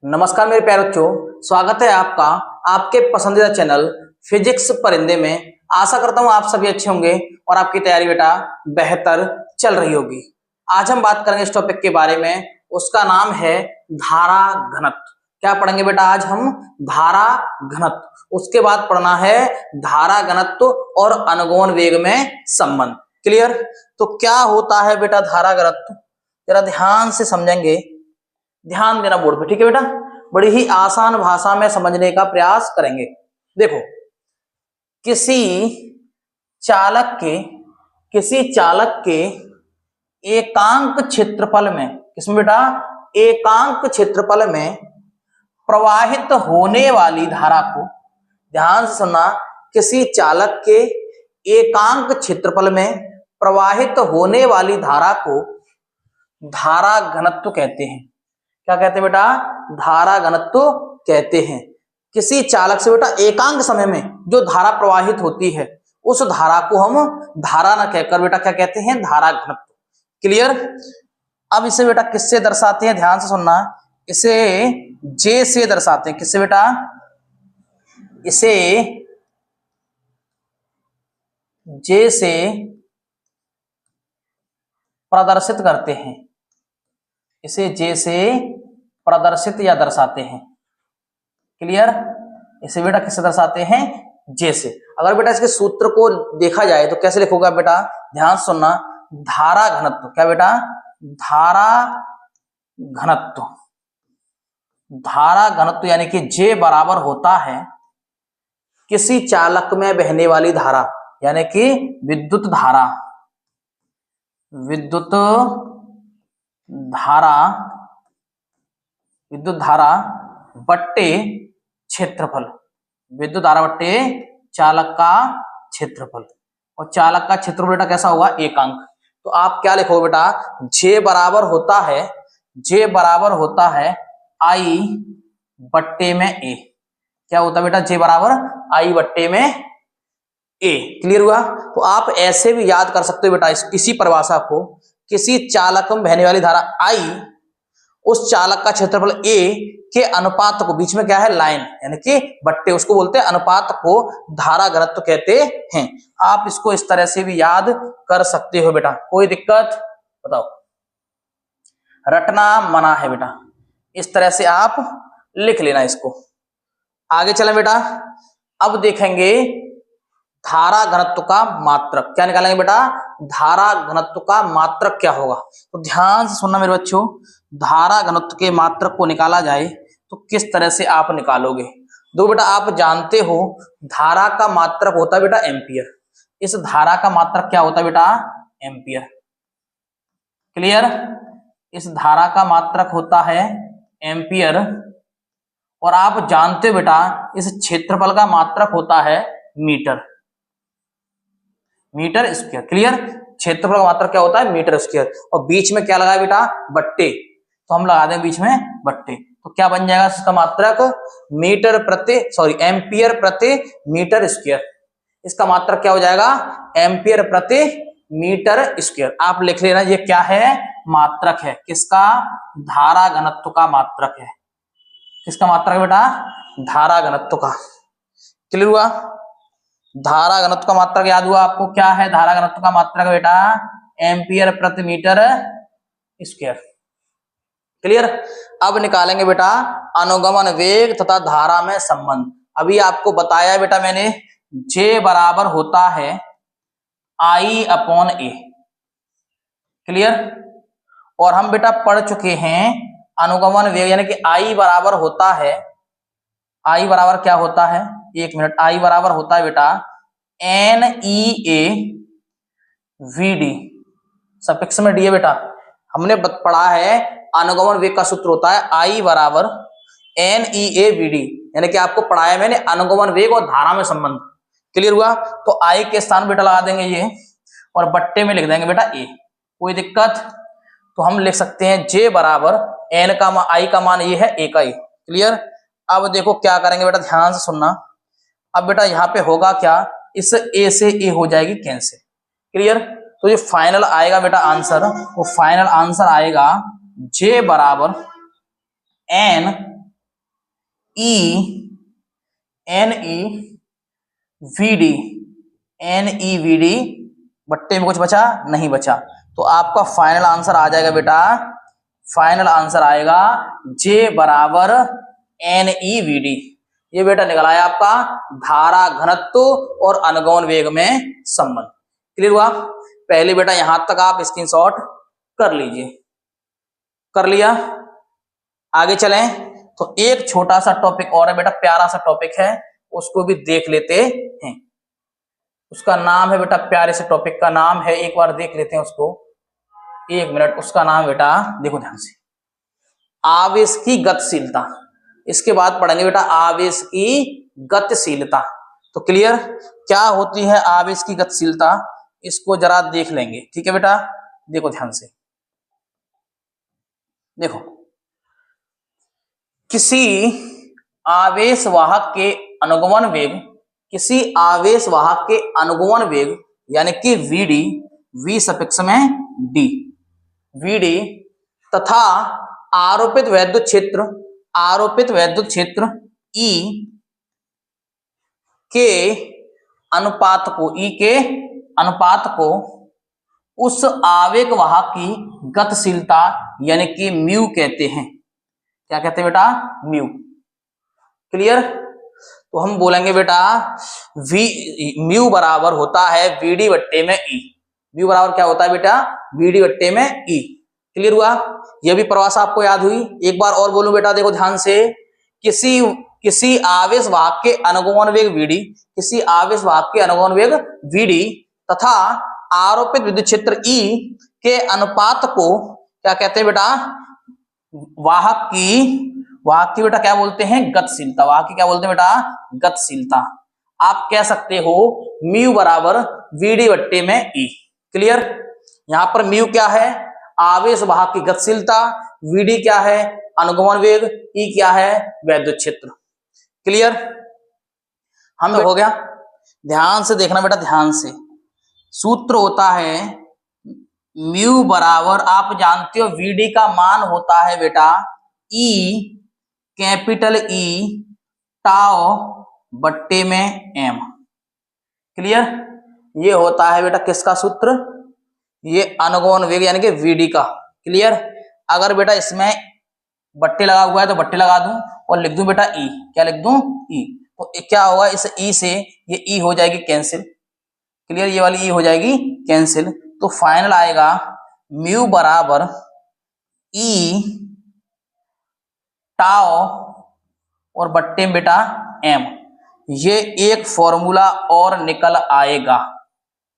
नमस्कार मेरे प्यारे बच्चों, स्वागत है आपका आपके पसंदीदा चैनल फिजिक्स परिंदे में। आशा करता हूं आप सभी अच्छे होंगे और आपकी तैयारी बेटा बेहतर चल रही होगी। आज हम बात करेंगे इस टॉपिक के बारे में, उसका नाम है धारा घनत्व। क्या पढ़ेंगे बेटा आज हम? धारा घनत्व। उसके बाद पढ़ना है धारा घनत्व और अनुगमन वेग में संबंध। क्लियर? तो क्या होता है बेटा धारा घनत्व, जरा ध्यान से समझेंगे, ध्यान देना बोर्ड पे, ठीक है बेटा? बड़ी ही आसान भाषा में समझने का प्रयास करेंगे। देखो, किसी चालक के एकांक क्षेत्रफल में, किसमें बेटा? एकांक क्षेत्रफल में प्रवाहित होने वाली धारा को, ध्यान से सुनना, किसी चालक के एकांक क्षेत्रफल में प्रवाहित होने वाली धारा को धारा घनत्व कहते हैं। क्या कहते हैं बेटा? धारा घनत्व कहते हैं। किसी चालक से बेटा एकांक समय में जो धारा प्रवाहित होती है, उस धारा को हम धारा न कहकर बेटा क्या कहते हैं? धारा घनत्व। क्लियर? अब इसे बेटा किससे दर्शाते हैं? ध्यान से सुनना, इसे जे से दर्शाते हैं। किससे बेटा? इसे जे से प्रदर्शित करते हैं। इसे जे से प्रदर्शित या दर्शाते हैं। क्लियर? इसे बेटा किससे दर्शाते हैं? जे से। अगर बेटा इसके सूत्र को देखा जाए तो कैसे लिखोगा बेटा? ध्यान सुनना, धारा घनत्व। क्या बेटा? धारा घनत्व। धारा घनत्व यानी कि जे बराबर होता है किसी चालक में बहने वाली धारा, यानी कि विद्युत धारा, विद्युत धारा बट्टे क्षेत्रफल, विद्युत धारा बट्टे चालक का क्षेत्रफल। और चालक का क्षेत्रफल बेटा कैसा होगा? एकांक। तो आप क्या लिखो बेटा? जे बराबर होता है आई बट्टे में ए। क्या होता है बेटा? जे बराबर आई बट्टे में ए। क्लियर हुआ? तो आप ऐसे भी याद कर सकते हो बेटा इसी परिभाषा को, किसी चालक में बहने वाली धारा आई, उस चालक का क्षेत्रफल ए के अनुपात को, बीच में क्या है? लाइन, यानी कि बट्टे, उसको बोलते हैं अनुपात को धारा घनत्व कहते हैं। आप इसको इस तरह से भी याद कर सकते हो बेटा, कोई दिक्कत? बताओ, रटना मना है बेटा। इस तरह से आप लिख लेना इसको। आगे चलें बेटा, अब देखेंगे धारा घनत्व का मात्रक। क्या निकालेंगे बेटा? धारा घनत्व का मात्रक क्या होगा? तो ध्यान से सुनना मेरे बच्चों, धारा घनत्व के मात्रक को निकाला जाए तो किस तरह से आप निकालोगे? दो बेटा, आप जानते हो धारा का मात्रक होता है बेटा एम्पियर। इस धारा का मात्रक क्या होता है बेटा? एम्पियर। क्लियर? इस धारा का मात्रक होता है एम्पियर। और आप जानते हो बेटा इस क्षेत्रफल का मात्रक होता है मीटर, मीटर स्क्वायर। क्लियर? क्षेत्रफल का मात्रक क्या होता है? Metre square. और बीच में क्या लगा है बेटा? बट्टे। तो हम लगा दें बीच में बट्टे, तो क्या बन जाएगा इसका मात्रक? एम्पियर प्रति मीटर स्क्वायर। इसका मात्रक क्या हो जाएगा? एम्पियर प्रति मीटर स्क्वायर। आप लिख लेना, ये क्या है? मात्रक है। किसका? धारा घनत्व का मात्रक है। किसका मात्रक है बेटा? धारा घनत्व का। क्लियर हुआ? धारा घनत्व का मात्रक याद हुआ आपको? क्या है धारा घनत्व का मात्रक बेटा? एम्पियर प्रति मीटर स्क्वायर। क्लियर? अब निकालेंगे बेटा अनुगमन वेग तथा धारा में संबंध। अभी आपको बताया बेटा मैंने, जे बराबर होता है आई अपॉन ए। क्लियर? और हम बेटा पढ़ चुके हैं अनुगमन वेग, यानी कि आई बराबर होता है, आई बराबर क्या होता है? एक मिनट, आई बराबर होता है बेटा N E A V D, suffix में डी है बेटा। हमने पढ़ा है अनुगमन वेग का सूत्र होता है आई बराबर N E A V D, यानी कि आपको पढ़ाया मैंने अनुगमन वेग और धारा में संबंध। क्लियर हुआ? तो आई के स्थान बेटा लगा देंगे ये, और बट्टे में लिख देंगे बेटा ए। कोई दिक्कत? तो हम लिख सकते हैं जे बराबर एन का आई का मान ये है ए का ए। क्लियर? अब देखो क्या करेंगे बेटा, ध्यान से सुनना। अब बेटा यहाँ पे होगा क्या? इस ए से ए हो जाएगी कैंसिल। क्लियर? तो जो फाइनल आएगा बेटा आंसर, वो फाइनल आंसर आएगा जे बराबर N E N E V D, N E V D, बट्टे में कुछ बचा नहीं बचा, तो आपका फाइनल आंसर आ जाएगा बेटा, फाइनल आंसर आएगा जे बराबर एन ई वी डी। ये बेटा निकला है आपका धारा घनत्व और अनुगमन वेग में संबंध। क्लियर हुआ? पहले बेटा यहां तक आप स्क्रीनशॉट कर लीजिए। कर लिया? आगे चलें तो एक छोटा सा टॉपिक और है बेटा, प्यारा सा टॉपिक है, उसको भी देख लेते हैं। उसका नाम है बेटा, प्यारे से टॉपिक का नाम है, एक बार देख लेते हैं उसको, एक मिनट। उसका नाम बेटा देखो ध्यान से, आवेश की गतिशीलता। इसके बाद पढ़ेंगे बेटा आवेश की गतिशीलता। तो क्लियर, क्या होती है आवेश की गतिशीलता, इसको जरा देख लेंगे। ठीक है बेटा, देखो ध्यान से। देखो, किसी आवेश वाहक के अनुगमन वेग, किसी आवेश वाहक के अनुगमन वेग यानी कि वीडी, वी सफिक्स में डी, वीडी तथा आरोपित वैद्युत क्षेत्र, आरोपित वैद्युत क्षेत्र ई के अनुपात को, ई के अनुपात को उस आवेग वाहक की गतिशीलता यानी कि म्यू कहते हैं। क्या कहते हैं बेटा? म्यू। क्लियर? तो हम बोलेंगे बेटा म्यू बराबर होता है वीडी बट्टे में ई। म्यू बराबर क्या होता है बेटा? वीडी बट्टे में ई। क्लियर हुआ? यह भी परिभाषा आपको याद हुई? एक बार और बोलूं बेटा, देखो ध्यान से। किसी आवेश वाहक के अनुगमन वेग वीडी, किसी आवेश वाहक के अनुगमन वेग वीडी तथा आरोपित विद्युत क्षेत्र ई के अनुपात को क्या कहते हैं बेटा? वाहक की बेटा क्या बोलते हैं? गतिशीलता। वाहक की क्या बोलते हैं बेटा? गतिशीलता। आप कह सकते हो म्यू बराबर वीडी बट्टे में ई। क्लियर? यहां पर म्यू क्या है? आवेश वाहक की गतिशीलता, वीडी क्या है? अनुगमन वेग, ई क्या है? वैद्युत क्षेत्र। क्लियर? हम हो गया? ध्यान से देखना बेटा, ध्यान से। सूत्र होता है म्यू बराबर, आप जानते हो वीडी का मान होता है बेटा ई, कैपिटल ई टाओ बट्टे में एम। क्लियर? ये होता है बेटा किसका सूत्र? ये अनुगमन वेग यानी कि वीडी का। क्लियर? अगर बेटा इसमें बट्टे लगा हुआ है तो बट्टे लगा दूं और लिख दूं बेटा ई। क्या लिख दूं? ई। तो क्या होगा, इस ई से ये ई हो जाएगी कैंसिल। क्लियर? ये वाली ई हो जाएगी कैंसिल। तो फाइनल आएगा म्यू बराबर ई टाओ और बट्टे में बेटा एम। ये एक फॉर्मूला और निकल आएगा।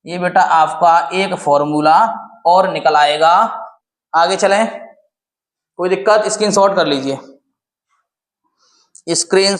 ये बेटा आपका एक फॉर्मूला और निकल आएगा। आगे चलें, कोई दिक्कत? स्क्रीनशॉट कर लीजिए। स्क्रीन